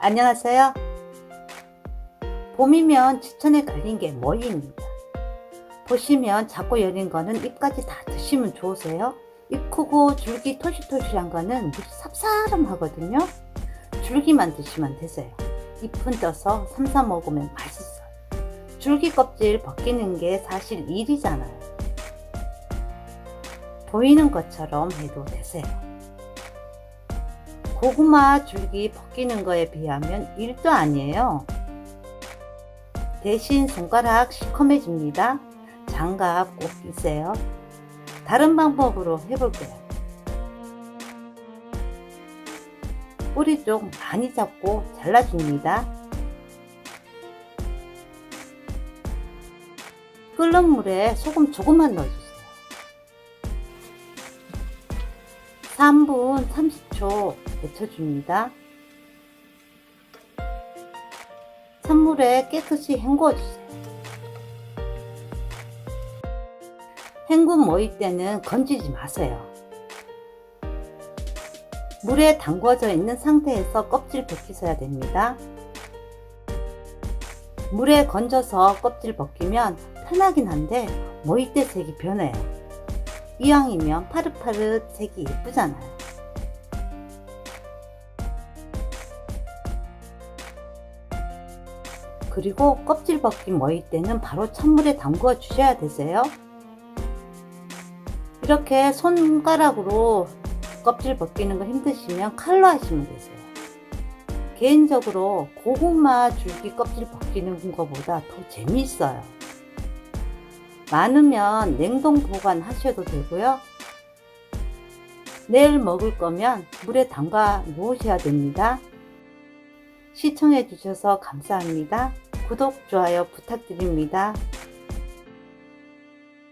안녕하세요. 봄이면 지천에 깔린 게 머위입니다. 보시면 작고 여린 거는 잎까지 다 드시면 좋으세요. 잎 크고 줄기 토실토실한 거는 무지 쌉싸름하거든요. 줄기만 드시면 되세요. 잎은 떠서 삶아 먹으면 맛있어요. 줄기 껍질 벗기는 게 사실 일이잖아요. 보이는 것처럼 해도 되세요. 고구마 줄기 벗기는 거에 비하면 일도 아니에요. 대신 손가락 시커매집니다. 장갑 꼭 끼세요. 다른 방법으로 해볼게요. 뿌리 쪽 많이 잡고 잘라줍니다. 끓는 물에 소금 조금만 넣어주세요. 3분 30초 데쳐줍니다. 찬물에 깨끗이 헹궈주세요. 헹군 머위 때는 건지지 마세요. 물에 담궈져 있는 상태에서 껍질 벗기셔야 됩니다. 물에 건져서 껍질 벗기면 편하긴 한데 머위대 색이 변해요. 이왕이면 파릇파릇 색이 예쁘잖아요. 그리고 껍질 벗긴 머위대는 바로 찬물에 담궈 주셔야 되세요. 이렇게 손가락으로 껍질 벗기는 거 힘드시면 칼로 하시면 되세요. 개인적으로 고구마 줄기 껍질 벗기는 것보다 더 재미있어요. 많으면 냉동 보관하셔도 되고요. 내일 먹을 거면 물에 담가 놓으셔야 됩니다. 시청해 주셔서 감사합니다. 구독, 좋아요 부탁드립니다.